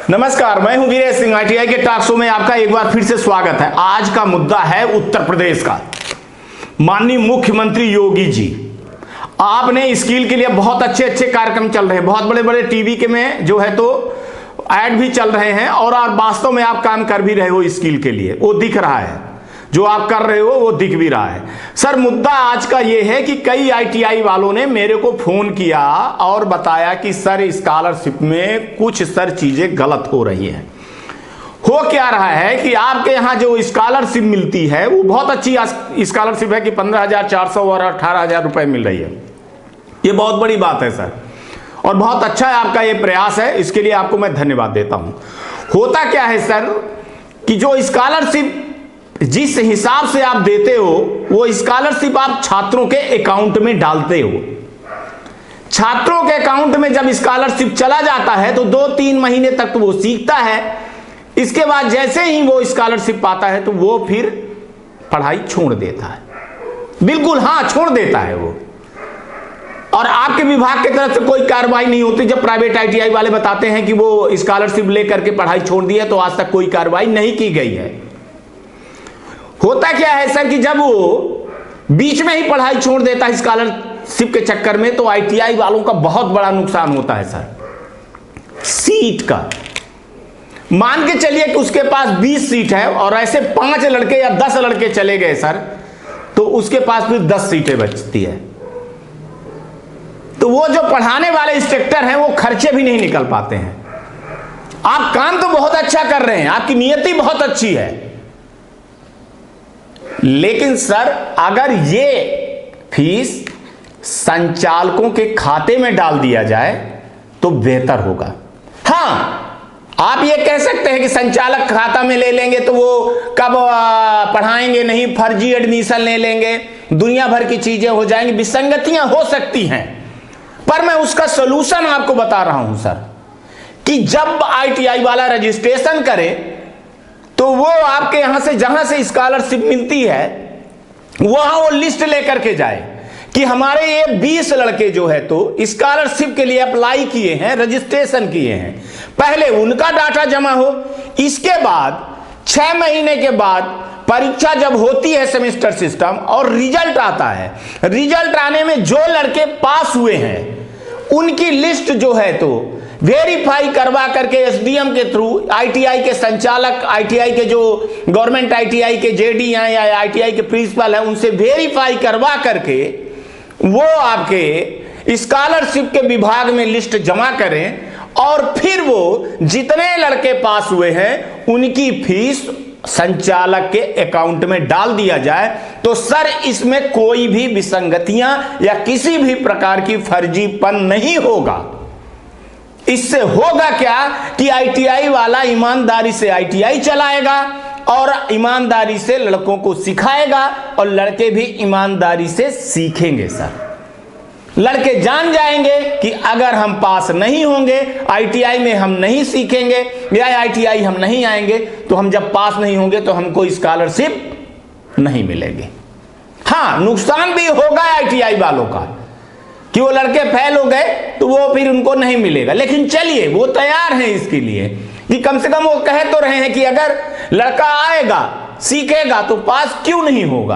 नमस्कार, मैं हूं वीरेश सिंह। ITI के टॉक शो में आपका एक बार फिर से स्वागत है। आज का मुद्दा है उत्तर प्रदेश का। माननीय मुख्यमंत्री योगी जी, आपने स्किल के लिए बहुत अच्छे कार्यक्रम चल रहे हैं, बहुत बड़े बड़े टीवी के में जो है तो ऐड भी चल रहे हैं और वास्तव में आप काम कर भी रहे हो स्किल के लिए, वो दिख रहा है। जो आप कर रहे हो वो दिख भी रहा है। सर, मुद्दा आज का ये है कि कई ITI वालों ने मेरे को फोन किया और बताया कि सर स्कॉलरशिप में कुछ सर चीजें गलत हो रही हैं। हो क्या रहा है कि आपके यहाँ जो स्कॉलरशिप मिलती है वो बहुत अच्छी स्कॉलरशिप है कि 15,400 और 18,000 रुपए मिल रही है। ये बहुत बड़ी बात है सर, और बहुत अच्छा है आपका ये प्रयास है, इसके लिए आपको मैं धन्यवाद देता हूं। होता क्या है सर कि जो स्कॉलरशिप जिस हिसाब से आप देते हो वो स्कॉलरशिप आप छात्रों के अकाउंट में डालते हो। छात्रों के अकाउंट में जब स्कॉलरशिप चला जाता है तो 2-3 महीने तक तो वो सीखता है। इसके बाद जैसे ही वो स्कॉलरशिप पाता है तो वो फिर पढ़ाई छोड़ देता है। बिल्कुल हाँ, छोड़ देता है वो। और आपके विभाग की तरफ से कोई कार्रवाई नहीं होती। जब प्राइवेट ITI वाले बताते हैं कि वो स्कॉलरशिप लेकर के पढ़ाई छोड़ दी है तो आज तक कोई कार्रवाई नहीं की गई है। होता क्या है सर कि जब वो बीच में ही पढ़ाई छोड़ देता है स्कॉलरशिप के चक्कर में तो ITI वालों का बहुत बड़ा नुकसान होता है सर। सीट का मान के चलिए कि उसके पास 20 सीट है और ऐसे 5 लड़के या 10 लड़के चले गए सर, तो उसके पास फिर 10 सीटें बचती है। तो वो जो पढ़ाने वाले इंस्ट्रक्टर हैं वो खर्चे भी नहीं निकल पाते हैं। आप काम तो बहुत अच्छा कर रहे हैं, आपकी नियति बहुत अच्छी है, लेकिन सर अगर ये फीस संचालकों के खाते में डाल दिया जाए तो बेहतर होगा। हाँ, आप ये कह सकते हैं कि संचालक खाता में ले लेंगे तो वो कब पढ़ाएंगे नहीं, फर्जी एडमिशन ले लेंगे, दुनिया भर की चीजें हो जाएंगी, विसंगतियां हो सकती हैं। पर मैं उसका सलूशन आपको बता रहा हूं सर कि जब ITI वाला रजिस्ट्रेशन करे तो वो आपके यहां से जहां से स्कॉलरशिप मिलती है वहां वो लिस्ट लेकर के जाए कि हमारे ये 20 लड़के जो है तो स्कॉलरशिप के लिए अप्लाई किए हैं, रजिस्ट्रेशन किए हैं। पहले उनका डाटा जमा हो, इसके बाद 6 महीने के बाद परीक्षा जब होती है सेमेस्टर सिस्टम और रिजल्ट आता है, रिजल्ट आने में जो लड़के पास हुए हैं उनकी लिस्ट जो है तो वेरीफाई करवा करके SDM के थ्रू ITI के संचालक, ITI के जो गवर्नमेंट ITI के JD हैं या ITI के प्रिंसिपल हैं उनसे वेरीफाई करवा करके वो आपके स्कॉलरशिप के विभाग में लिस्ट जमा करें और फिर वो जितने लड़के पास हुए हैं उनकी फीस संचालक के अकाउंट में डाल दिया जाए। तो सर इसमें कोई भी विसंगतियां या किसी भी प्रकार की फर्जीपन नहीं होगा। इससे होगा क्या कि ITI वाला ईमानदारी से ITI चलाएगा और ईमानदारी से लड़कों को सिखाएगा और लड़के भी ईमानदारी से सीखेंगे। सर लड़के जान जाएंगे कि अगर हम पास नहीं होंगे, ITI में हम नहीं सीखेंगे या ITI हम नहीं आएंगे तो हम जब पास नहीं होंगे तो हमको स्कॉलरशिप नहीं मिलेगी। हाँ, नुकसान भी होगा ITI वालों का कि वो लड़के फेल हो गए तो वो फिर उनको नहीं मिलेगा, लेकिन चलिए वो तैयार हैं इसके लिए कि कम से कम वो कह तो रहे हैं कि अगर लड़का आएगा सीखेगा तो पास क्यों नहीं होगा।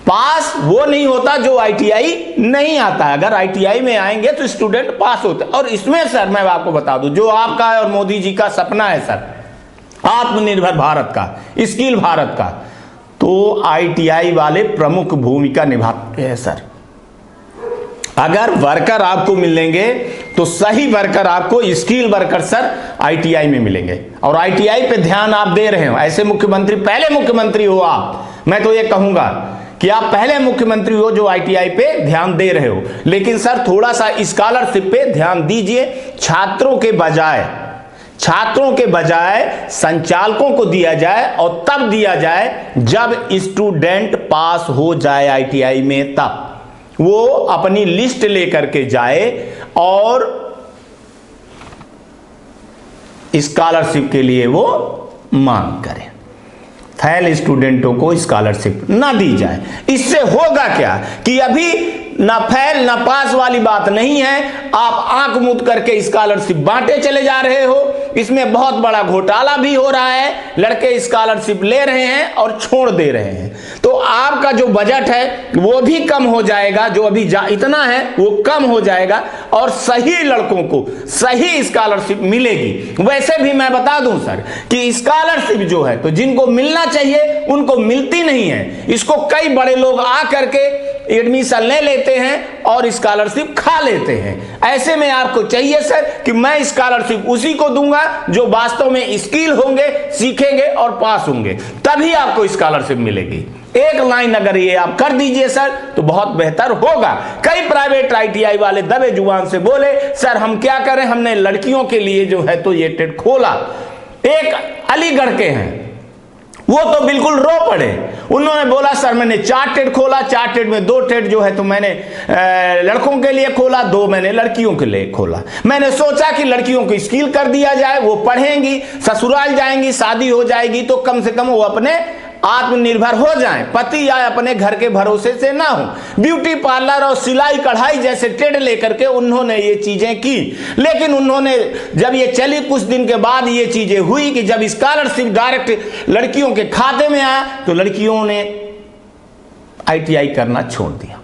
पास वो नहीं होता जो ITI नहीं आता। अगर ITI में आएंगे तो स्टूडेंट पास होते। और इसमें सर मैं आपको बता दूं, जो आपका और मोदी जी का सपना है सर, आत्मनिर्भर भारत का, स्किल भारत का, तो ITI वाले प्रमुख भूमिका निभाते हैं सर। अगर वर्कर आपको मिलेंगे तो सही वर्कर आपको स्किल वर्कर सर ITI में मिलेंगे। और ITI पे ध्यान आप दे रहे हो, ऐसे मुख्यमंत्री, पहले मुख्यमंत्री हो आप। मैं तो ये कहूंगा कि आप पहले मुख्यमंत्री हो जो ITI पे ध्यान दे रहे हो। लेकिन सर थोड़ा सा स्कॉलरशिप पे ध्यान दीजिए। छात्रों के बजाय संचालकों को दिया जाए और तब दिया जाए जब स्टूडेंट पास हो जाए ITI में, तब वो अपनी लिस्ट लेकर के जाए और स्कॉलरशिप के लिए वो मांग करे। फेल स्टूडेंटों को स्कॉलरशिप ना दी जाए। इससे होगा क्या कि अभी ना फेल ना पास वाली बात नहीं है। आप आंख मूंद करके स्कॉलरशिप बांटे चले जा रहे हो। इसमें बहुत बड़ा घोटाला भी हो रहा है। लड़के स्कॉलरशिप ले रहे हैं और छोड़ दे रहे हैं, तो आपका जो बजट है वो भी कम हो जाएगा, जो अभी इतना है वो कम हो जाएगा और सही लड़कों को सही स्कॉलरशिप मिलेगी। वैसे भी मैं बता दूं सर कि स्कॉलरशिप जो है तो जिनको मिलना चाहिए उनको मिलती नहीं है। इसको कई बड़े लोग आ करके एडमिशन ले लेते हैं और स्कॉलरशिप खा लेते हैं। ऐसे में आपको चाहिए सर कि मैं स्कॉलरशिप उसी को दूंगा जो वास्तव में स्किल होंगे, सीखेंगे और पास होंगे, तभी आपको स्कॉलरशिप मिलेगी। एक लाइन अगर ये आप कर दीजिए सर तो बहुत बेहतर होगा। कई प्राइवेट ITI वाले दबे जुबान से बोले सर हम क्या करें, हमने लड़कियों के लिए जो है तो ये टेट खोला। एक अलीगढ़ के हैं, वो तो बिल्कुल रो पड़े। उन्होंने बोला सर मैंने 4 टेट खोला, 4 टेट में 2 टेट जो है तो मैंने लड़कों के लिए खोला, 2 मैंने लड़कियों के लिए खोला। मैंने सोचा कि लड़कियों को स्किल कर दिया जाए, वो पढ़ेंगी, ससुराल जाएंगी, शादी हो जाएगी तो कम से कम वो अपने आत्मनिर्भर हो जाएं, पति या अपने घर के भरोसे से ना हो। ब्यूटी पार्लर और सिलाई कढ़ाई जैसे ट्रेड लेकर के उन्होंने ये चीजें की, लेकिन उन्होंने जब ये चली कुछ दिन के बाद ये चीजें हुई कि जब स्कॉलरशिप डायरेक्ट लड़कियों के खाते में आया तो लड़कियों ने ITI करना छोड़ दिया।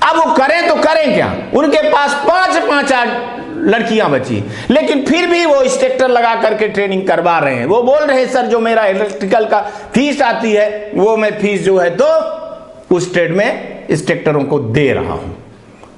अब वो करें तो करें क्या, उनके पास 5 लड़कियां बची, लेकिन फिर भी वो इंस्ट्रक्टर लगा करके ट्रेनिंग करवा रहे हैं। वो बोल रहे हैं सर जो मेरा इलेक्ट्रिकल का फीस आती है वो मैं फीस जो है तो उस ट्रेड में इंस्ट्रक्टरों को दे रहा हूं।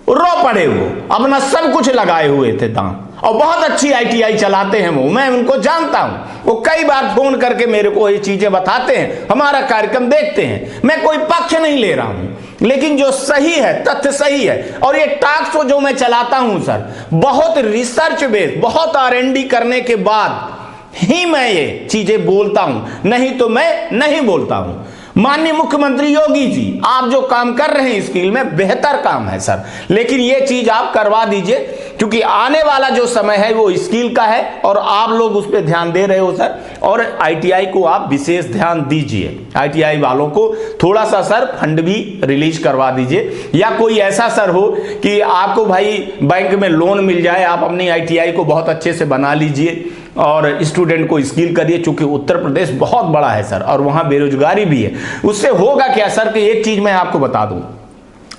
रो पड़े, वो अपना सब कुछ लगाए हुए थे दाम, और बहुत अच्छी ITI चलाते हैं वो, मैं उनको जानता हूं। वो कई बार फोन करके मेरे को ये चीजें बताते हैं, हमारा कार्यक्रम देखते हैं। मैं कोई पक्ष नहीं ले रहा हूं, लेकिन जो सही है, तथ्य सही है। और ये टॉक शो जो मैं चलाता हूं सर, बहुत रिसर्च बेस्ड, बहुत R&D करने के बाद ही मैं ये चीजें बोलता हूं, नहीं तो मैं नहीं बोलता हूं। माननीय मुख्यमंत्री योगी जी, आप जो काम कर रहे हैं स्किल में बेहतर काम है सर, लेकिन ये चीज आप करवा दीजिए, क्योंकि आने वाला जो समय है वो स्किल का है और आप लोग उस पर ध्यान दे रहे हो सर। और ITI को आप विशेष ध्यान दीजिए, ITI वालों को थोड़ा सा सर फंड भी रिलीज करवा दीजिए, या कोई ऐसा सर हो कि आपको भाई बैंक में लोन मिल जाए, आप अपनी ITI को बहुत अच्छे से बना लीजिए और स्टूडेंट को स्किल करिए। चूंकि उत्तर प्रदेश बहुत बड़ा है सर और वहां बेरोजगारी भी है। उससे होगा क्या सर कि एक चीज मैं आपको बता दूं,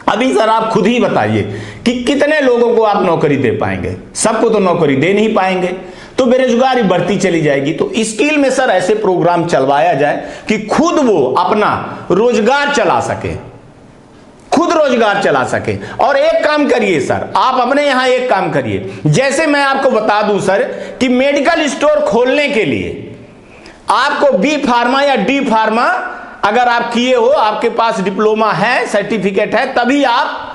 अभी सर आप खुद ही बताइए कि कितने लोगों को आप नौकरी दे पाएंगे। सबको तो नौकरी दे नहीं पाएंगे, तो बेरोजगारी बढ़ती चली जाएगी। तो स्किल में सर ऐसे प्रोग्राम चलवाया जाए कि खुद वो अपना रोजगार चला सके, खुद रोजगार चला सके। और एक काम करिए सर, आप अपने यहां एक काम करिए, जैसे मैं आपको बता दूं सर कि मेडिकल स्टोर खोलने के लिए आपको B फार्मा या D फार्मा अगर आप किए हो, आपके पास डिप्लोमा है, सर्टिफिकेट है, तभी आप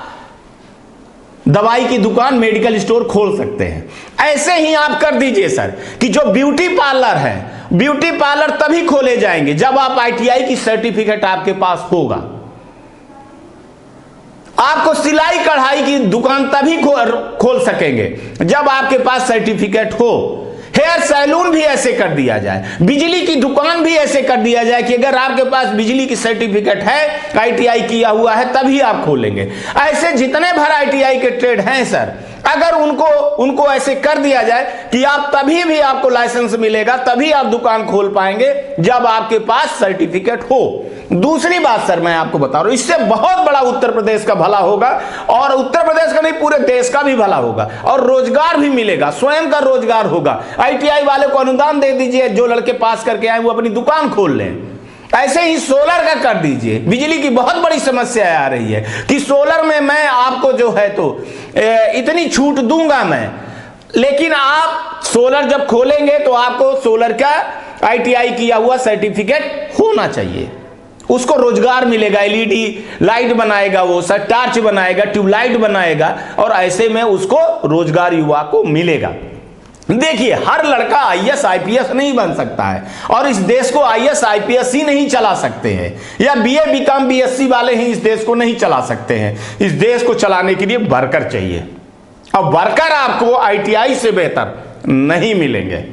दवाई की दुकान, मेडिकल स्टोर खोल सकते हैं। ऐसे ही आप कर दीजिए सर कि जो ब्यूटी पार्लर है, ब्यूटी पार्लर तभी खोले जाएंगे जब आप ITI की सर्टिफिकेट आपके पास होगा। आपको सिलाई कढ़ाई की दुकान तभी खोल सकेंगे जब आपके पास सर्टिफिकेट हो। हेयर सैलून भी ऐसे कर दिया जाए, बिजली की दुकान भी ऐसे कर दिया जाए कि अगर आपके पास बिजली की सर्टिफिकेट है, ITI किया हुआ है, तभी आप खोलेंगे। ऐसे जितने भर ITI के ट्रेड हैं सर, अगर उनको ऐसे कर दिया जाए कि आप तभी भी आपको लाइसेंस मिलेगा, तभी आप दुकान खोल पाएंगे जब आपके पास सर्टिफिकेट हो। दूसरी बात सर मैं आपको बता रहा हूं, इससे बहुत बड़ा उत्तर प्रदेश का भला होगा, और उत्तर प्रदेश का नहीं पूरे देश का भी भला होगा, और रोजगार भी मिलेगा, स्वयं का रोजगार होगा। ITI वाले को अनुदान दे दीजिए, जो लड़के पास करके आए वो अपनी दुकान खोल लें। ऐसे ही सोलर का कर दीजिए। बिजली की बहुत बड़ी समस्या आ रही है कि सोलर में मैं आपको जो है तो इतनी छूट दूंगा मैं, लेकिन आप सोलर जब खोलेंगे तो आपको सोलर का ITI किया हुआ सर्टिफिकेट होना चाहिए, उसको रोजगार मिलेगा। LED लाइट बनाएगा, वो सर टार्च बनाएगा, ट्यूबलाइट बनाएगा, और ऐसे में उसको रोजगार युवा को मिलेगा। देखिए, हर लड़का IAS IPS नहीं बन सकता है, और इस देश को IAS IPS ही नहीं चला सकते हैं, या BA BCom BSc वाले ही इस देश को नहीं चला सकते हैं। इस देश को चलाने के लिए वर्कर चाहिए, और वर्कर आपको ITI से बेहतर नहीं मिलेंगे।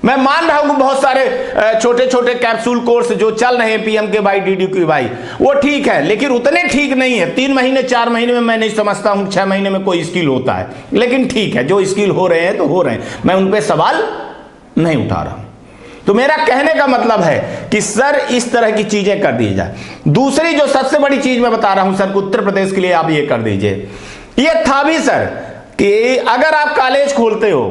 मैं मान रहा हूं कि बहुत सारे छोटे छोटे कैप्सूल कोर्स जो चल रहे हैं PMKY DDQY वो ठीक है, लेकिन उतने ठीक नहीं है। 3 महीने 4 महीने में मैं नहीं समझता हूं 6 महीने में कोई स्किल होता है, लेकिन ठीक है, जो स्किल हो रहे हैं तो हो रहे हैं, मैं उन पर सवाल नहीं उठा रहा हूं। तो मेरा कहने का मतलब है कि सर इस तरह की चीजें कर दी जाए। दूसरी जो सबसे बड़ी चीज मैं बता रहा हूं सर, उत्तर प्रदेश के लिए आप ये कर दीजिए, ये था भी सर कि अगर आप कॉलेज खोलते हो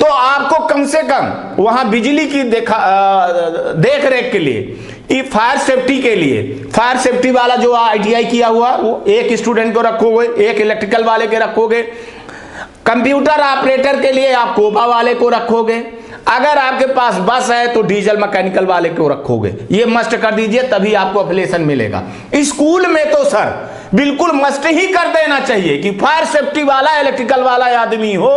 तो आपको कम से कम वहां बिजली की देख रेख के लिए, फायर सेफ्टी के लिए, फायर सेफ्टी वाला जो ITI किया हुआ वो एक स्टूडेंट को रखोगे, एक इलेक्ट्रिकल वाले के रखोगे, कंप्यूटर ऑपरेटर के लिए आप कोपा वाले को रखोगे, अगर आपके पास बस है तो डीजल मैकेनिकल वाले को रखोगे। ये मस्ट कर दीजिए, तभी आपको एफिलिएशन मिलेगा। स्कूल में तो सर बिल्कुल मस्ट ही कर देना चाहिए कि फायर सेफ्टी वाला इलेक्ट्रिकल वाला आदमी हो,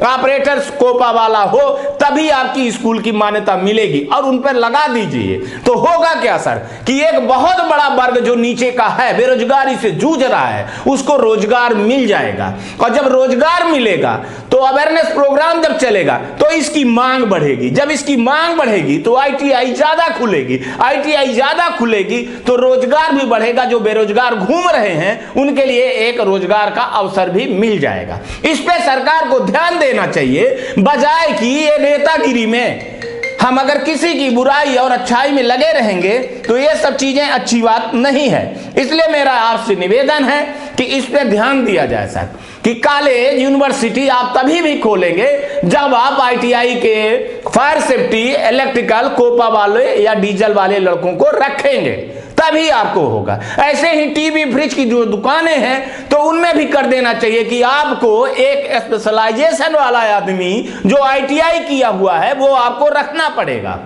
ऑपरेटर कोपा वाला हो, तभी आपकी स्कूल की मान्यता मिलेगी, और उन पर लगा दीजिए। तो होगा क्या सर कि एक बहुत बड़ा वर्ग जो नीचे का है, बेरोजगारी से जूझ रहा है, उसको रोजगार मिल जाएगा, और जब रोजगार मिलेगा तो अवेयरनेस प्रोग्राम जब चलेगा तो इसकी मांग बढ़ेगी, जब इसकी मांग बढ़ेगी तो ITI ज्यादा खुलेगी, ITI ज्यादा खुलेगी तो रोजगार भी बढ़ेगा, जो बेरोजगार घूम रहे हैं उनके लिए एक रोजगार का अवसर भी मिल जाएगा। इस पे सरकार को ध्यान देना चाहिए, बजाय कि ये नेतागिरी में हम अगर किसी की बुराई और अच्छाई में लगे रहेंगे तो ये सब चीजें अच्छी बात नहीं है। इसलिए मेरा आपसे निवेदन है कि इस पे ध्यान दिया जाए सर, कि कॉलेज यूनिवर्सिटी आप तभी भी खोलेंगे जब आप ITI के फायर सेफ्टी, इलेक्ट्रिकल, कोपा वाले या डीजल वाले लड़कों को रखेंगे, तभी आपको होगा। ऐसे ही टीवी फ्रिज की जो दुकानें हैं तो उनमें भी कर देना चाहिए कि आपको एक स्पेशलाइजेशन वाला आदमी जो ITI किया हुआ है वो आपको रखना पड़ेगा।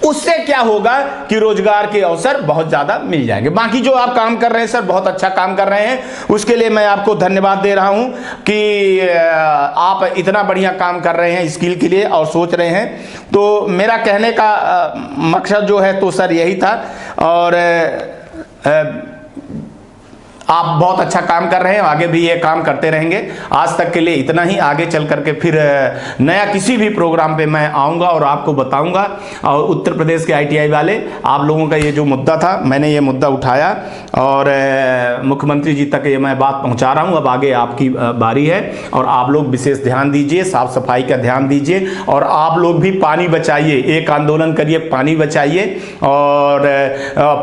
उससे क्या होगा कि रोजगार के अवसर बहुत ज्यादा मिल जाएंगे। बाकी जो आप काम कर रहे हैं सर, बहुत अच्छा काम कर रहे हैं, उसके लिए मैं आपको धन्यवाद दे रहा हूं कि आप इतना बढ़िया काम कर रहे हैं स्किल के लिए और सोच रहे हैं। तो मेरा कहने का मकसद जो है तो सर यही था, और आप बहुत अच्छा काम कर रहे हैं, आगे भी ये काम करते रहेंगे। आज तक के लिए इतना ही, आगे चल करके फिर नया किसी भी प्रोग्राम पे मैं आऊँगा और आपको बताऊँगा। और उत्तर प्रदेश के ITI वाले, आप लोगों का ये जो मुद्दा था, मैंने ये मुद्दा उठाया और मुख्यमंत्री जी तक ये मैं बात पहुँचा रहा हूँ। अब आगे आपकी बारी है और आप लोग विशेष ध्यान दीजिए, साफ सफाई का ध्यान दीजिए, और आप लोग भी पानी बचाइए, एक आंदोलन करिए, पानी बचाइए और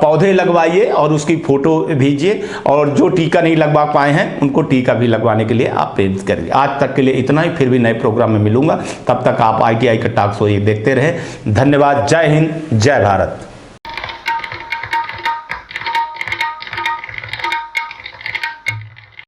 पौधे लगवाइए और उसकी फोटो भेजिए, और जो टीका नहीं लगवा पाए हैं उनको टीका भी लगवाने के लिए आप प्रेरित करिए। आज तक के लिए इतना ही, फिर भी नए प्रोग्राम में मिलूंगा, तब तक आप ITI का टॉक शो देखते रहे। धन्यवाद। जय हिंद, जय भारत।